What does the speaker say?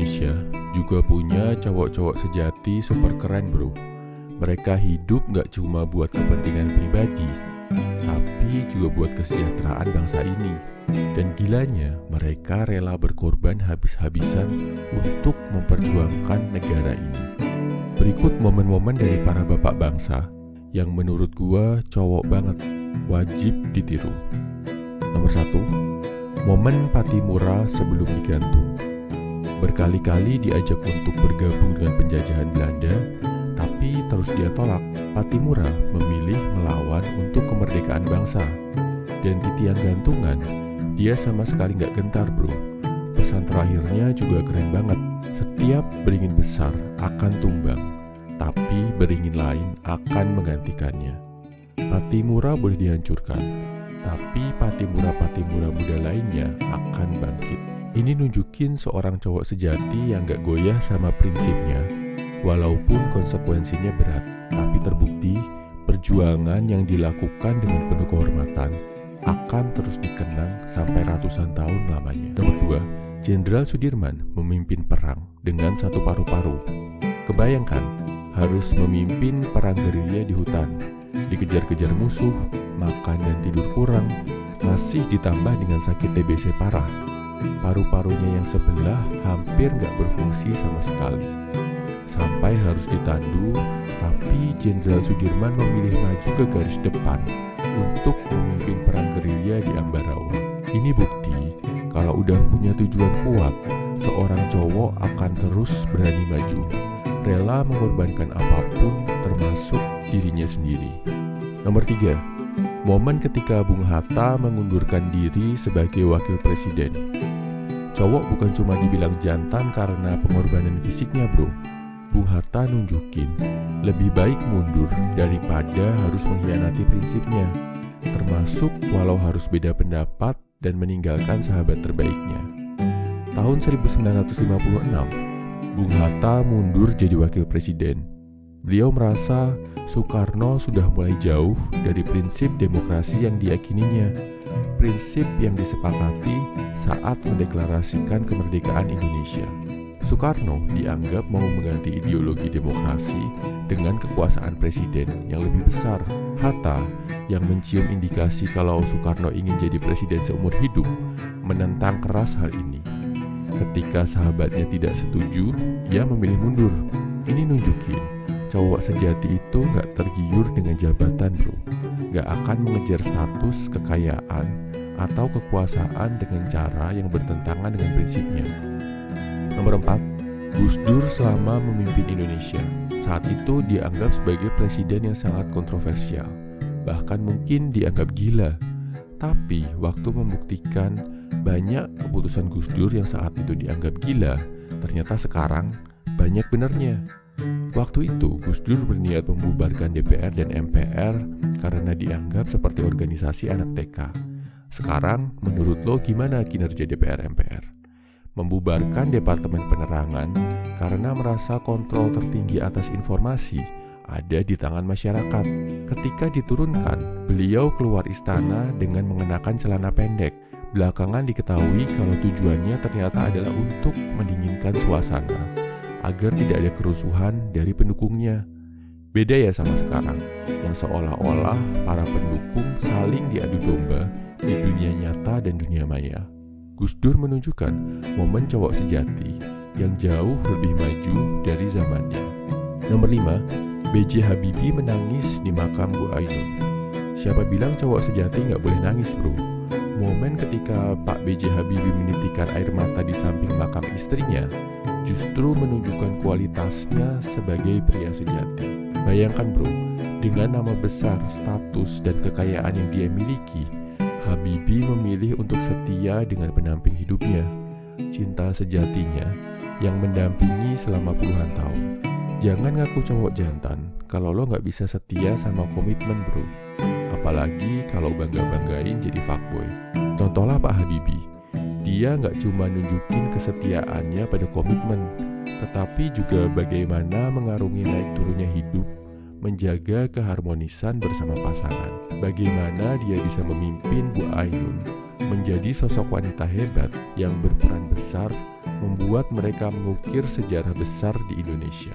Indonesia juga punya cowok-cowok sejati super keren bro. Mereka hidup gak cuma buat kepentingan pribadi, tapi juga buat kesejahteraan bangsa ini. Dan gilanya, mereka rela berkorban habis-habisan untuk memperjuangkan negara ini. Berikut momen-momen dari para bapak bangsa yang menurut gua cowok banget, wajib ditiru. Nomor 1, momen Pattimura sebelum digantung. Berkali-kali diajak untuk bergabung dengan penjajahan Belanda, tapi terus dia tolak. Pattimura memilih melawan untuk kemerdekaan bangsa. Dan di tiang gantungan, dia sama sekali gak gentar bro. Pesan terakhirnya juga keren banget. Setiap beringin besar akan tumbang, tapi beringin lain akan menggantikannya. Pattimura boleh dihancurkan, tapi Pattimura muda lainnya akan bangkit. Ini nunjukin seorang cowok sejati yang gak goyah sama prinsipnya, walaupun konsekuensinya berat. Tapi terbukti perjuangan yang dilakukan dengan penuh kehormatan akan terus dikenang sampai ratusan tahun lamanya. Nomor 2, Jenderal Sudirman memimpin perang dengan satu paru-paru. Kebayangkan harus memimpin perang gerilya di hutan, dikejar-kejar musuh, makan dan tidur kurang, masih ditambah dengan sakit TBC parah. Paru-parunya yang sebelah hampir gak berfungsi sama sekali, sampai harus ditandu. Tapi Jenderal Sudirman memilih maju ke garis depan untuk memimpin perang gerilya di Ambarawa. Ini bukti kalau udah punya tujuan kuat, seorang cowok akan terus berani maju, rela mengorbankan apapun termasuk dirinya sendiri. Nomor 3, momen ketika Bung Hatta mengundurkan diri sebagai wakil presiden. Cowok bukan cuma dibilang jantan karena pengorbanan fisiknya bro. Bung Hatta nunjukin lebih baik mundur daripada harus mengkhianati prinsipnya, termasuk walau harus beda pendapat dan meninggalkan sahabat terbaiknya. Tahun 1956, Bung Hatta mundur jadi wakil presiden. Beliau merasa Soekarno sudah mulai jauh dari prinsip demokrasi yang diyakininya, prinsip yang disepakati saat mendeklarasikan kemerdekaan Indonesia. Soekarno dianggap mau mengganti ideologi demokrasi dengan kekuasaan presiden yang lebih besar. Hatta yang mencium indikasi kalau Soekarno ingin jadi presiden seumur hidup menentang keras hal ini. Ketika sahabatnya tidak setuju, ia memilih mundur. Ini nunjukin cowok sejati itu gak tergiur dengan jabatan bro, gak akan mengejar status, kekayaan, atau kekuasaan dengan cara yang bertentangan dengan prinsipnya. Nomor 4, Gus Dur selama memimpin Indonesia. Saat itu dianggap sebagai presiden yang sangat kontroversial, bahkan mungkin dianggap gila. Tapi waktu membuktikan banyak keputusan Gus Dur yang saat itu dianggap gila, ternyata sekarang banyak benernya. Waktu itu Gus Dur berniat membubarkan DPR dan MPR karena dianggap seperti organisasi anak TK. Sekarang menurut lo gimana kinerja DPR MPR? Membubarkan Departemen Penerangan karena merasa kontrol tertinggi atas informasi ada di tangan masyarakat. Ketika diturunkan, beliau keluar istana dengan mengenakan celana pendek. Belakangan diketahui kalau tujuannya ternyata adalah untuk mendinginkan suasana agar tidak ada kerusuhan dari pendukungnya. Beda ya sama sekarang, yang seolah-olah para pendukung saling diadu domba di dunia nyata dan dunia maya. Gus Dur menunjukkan momen cowok sejati yang jauh lebih maju dari zamannya. Nomor 5, B.J. Habibie menangis di makam Bu Ainun. Siapa bilang cowok sejati gak boleh nangis bro? Momen ketika Pak B.J. Habibie menitikkan air mata di samping makam istrinya justru menunjukkan kualitasnya sebagai pria sejati. Bayangkan bro, dengan nama besar, status, dan kekayaan yang dia miliki, Habibie memilih untuk setia dengan pendamping hidupnya, cinta sejatinya yang mendampingi selama puluhan tahun. Jangan ngaku cowok jantan kalau lo gak bisa setia sama komitmen bro. Apalagi kalau bangga-banggain jadi fuckboy. Contohlah Pak Habibie. Dia gak cuma nunjukin kesetiaannya pada komitmen, tetapi juga bagaimana mengarungi naik turunnya hidup, menjaga keharmonisan bersama pasangan. Bagaimana dia bisa memimpin Bu Ainun menjadi sosok wanita hebat yang berperan besar membuat mereka mengukir sejarah besar di Indonesia.